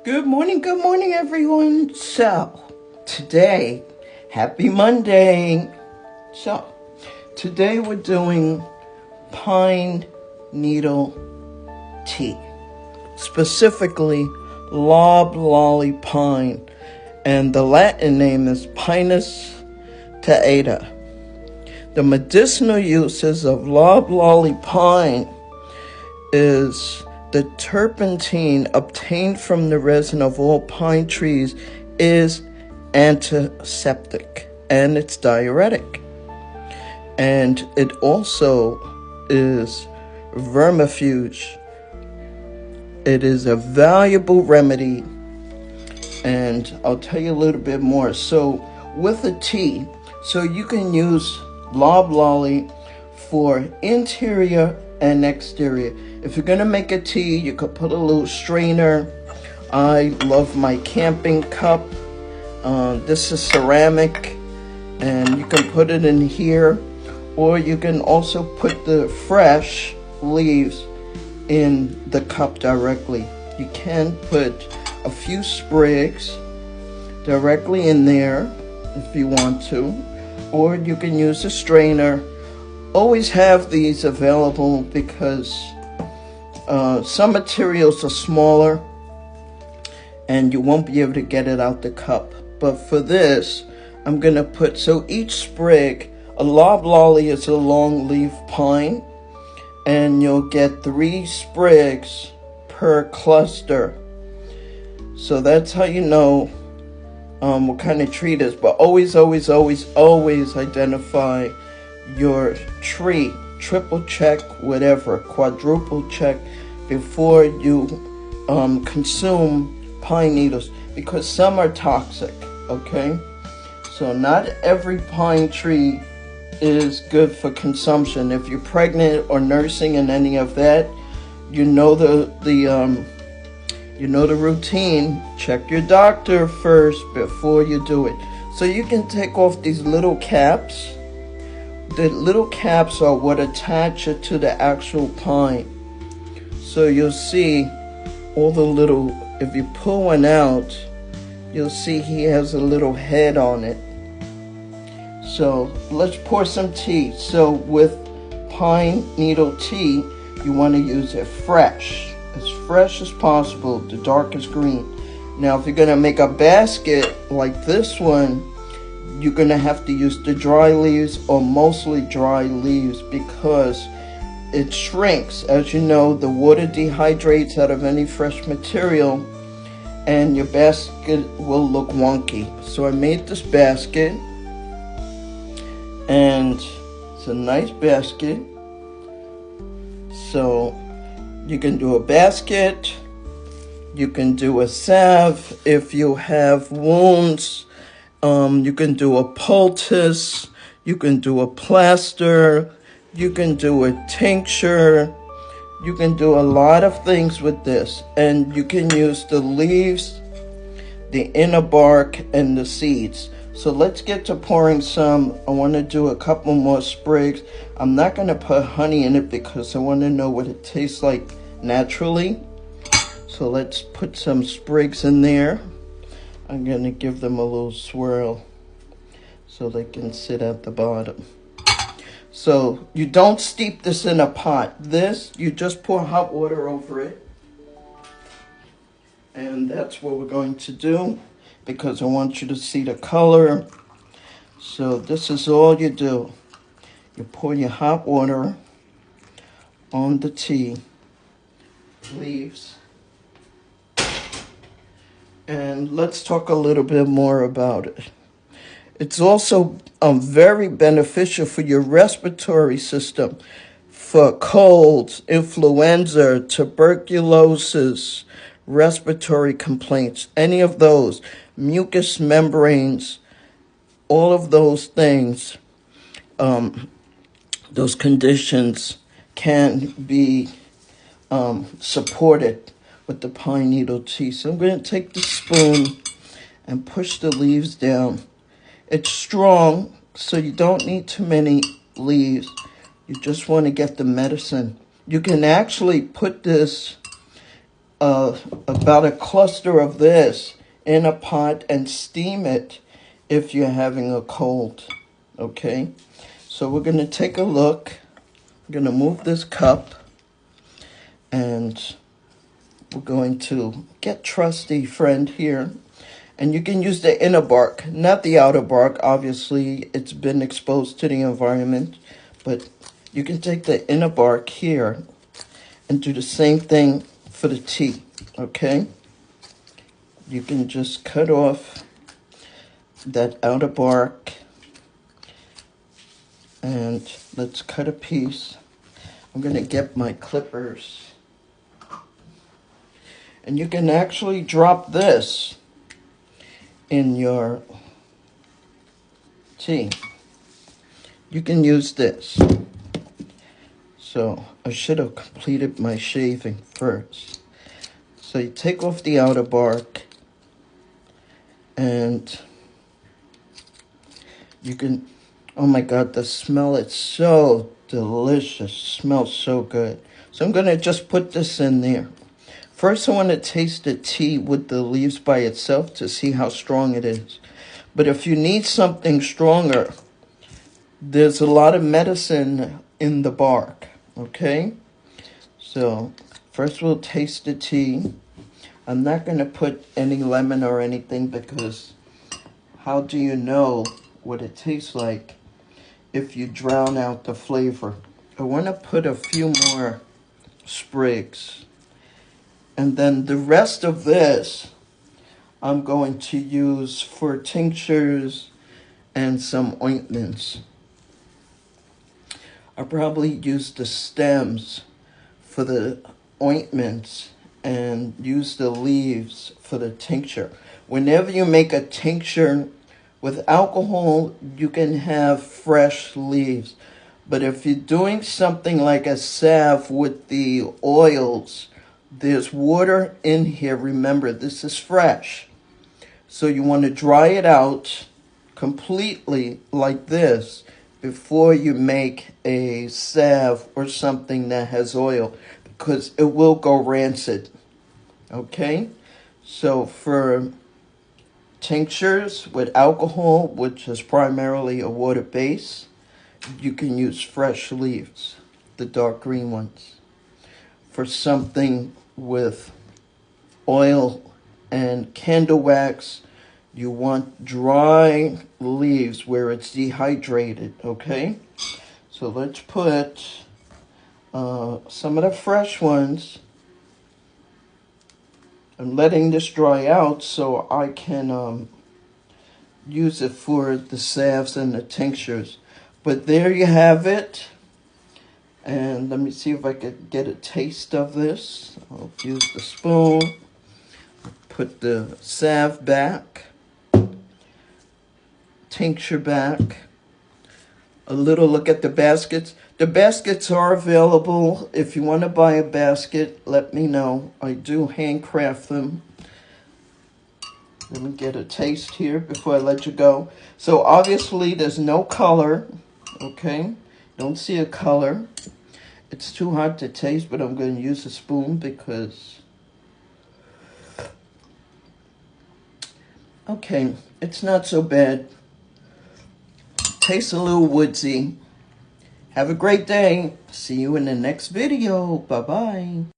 Good morning, everyone. So, today, happy Monday. So, today we're doing pine needle tea, specifically Loblolly pine, and the Latin name is Pinus taeda. The medicinal uses of Loblolly pine is the turpentine obtained from the resin of all pine trees is antiseptic and it's diuretic. And it also is vermifuge. It is a valuable remedy, and I'll tell you a little bit more. So with the tea, so you can use Loblolly for interior and exterior. If you're gonna make a tea, you could put a little strainer. I love my camping cup. This is ceramic, and you can put it in here, or you can also put the fresh leaves in the cup directly. You can put a few sprigs directly in there if you want to, or you can use a strainer. Always have these available because some materials are smaller and you won't be able to get it out the cup. But for this, I'm going to put, so each sprig, a loblolly is a long leaf pine, and you'll get 3 sprigs per cluster. So that's how you know what kind of tree it is. But always identify your tree. Triple check, whatever, quadruple check before you consume pine needles, because some are toxic, okay? So not every pine tree is good for consumption. If you're pregnant or nursing and any of that, you know the routine. Check your doctor first before you do it. So you can take off these little caps. The little caps are what attach it to the actual pine. So you'll see all the little, if you pull one out, you'll see he has a little head on it. So let's pour some tea. So with pine needle tea, you want to use it fresh as possible, the darkest green. Now if you're going to make a basket like this one, you're going to have to use the dry leaves or mostly dry leaves because it shrinks. As you know, the water dehydrates out of any fresh material and your basket will look wonky. So I made this basket, and it's a nice basket. So you can do a basket, you can do a salve if you have wounds. You can do a poultice, you can do a plaster, you can do a tincture, you can do a lot of things with this. And you can use the leaves, the inner bark, and the seeds. So let's get to pouring some. I want to do a couple more sprigs. I'm not going to put honey in it because I want to know what it tastes like naturally. So let's put some sprigs in there. I'm going to give them a little swirl so they can sit at the bottom. So you don't steep this in a pot. This, you just pour hot water over it. And that's what we're going to do because I want you to see the color. So this is all you do. You pour your hot water on the tea leaves. And let's talk a little bit more about it. It's also very beneficial for your respiratory system, for colds, influenza, tuberculosis, respiratory complaints, any of those, mucous membranes, all of those things, those conditions can be supported with the pine needle tea. So I'm going to take the spoon and push the leaves down. It's strong, so you don't need too many leaves. You just want to get the medicine. You can actually put this about a cluster of this in a pot and steam it if you're having a cold. Okay, so we're going to take a look. I'm going to move this cup, and we're going to get trusty friend here. And you can use the inner bark, not the outer bark. Obviously, it's been exposed to the environment. But you can take the inner bark here and do the same thing for the tea, okay? You can just cut off that outer bark. And let's cut a piece. I'm going to get my clippers. And you can actually drop this in your tea. You can use this. So I should have completed my shaving first. So you take off the outer bark, and you can, oh my God, the smell, it's so delicious. Smells so good. So I'm going to just put this in there. First, I want to taste the tea with the leaves by itself to see how strong it is. But if you need something stronger, there's a lot of medicine in the bark, okay? So first we'll taste the tea. I'm not going to put any lemon or anything because how do you know what it tastes like if you drown out the flavor? I want to put a few more sprigs. And then the rest of this, I'm going to use for tinctures and some ointments. I'll probably use the stems for the ointments and use the leaves for the tincture. Whenever you make a tincture with alcohol, you can have fresh leaves. But if you're doing something like a salve with the oils, there's water in here. Remember, this is fresh. So you want to dry it out completely like this before you make a salve or something that has oil, because it will go rancid. Okay? So for tinctures with alcohol, which is primarily a water base, you can use fresh leaves, the dark green ones. For something with oil and candle wax, you want dry leaves where it's dehydrated, okay? So let's put some of the fresh ones. I'm letting this dry out so I can use it for the salves and the tinctures. But there you have it. And let me see if I could get a taste of this. I'll use the spoon. Put the salve back. Tincture back. A little look at the baskets. The baskets are available. If you want to buy a basket, let me know. I do handcraft them. Let me get a taste here before I let you go. So obviously there's no color. Okay? Don't see a color. It's too hard to taste, but I'm going to use a spoon because... Okay, it's not so bad. Tastes a little woodsy. Have a great day. See you in the next video. Bye-bye.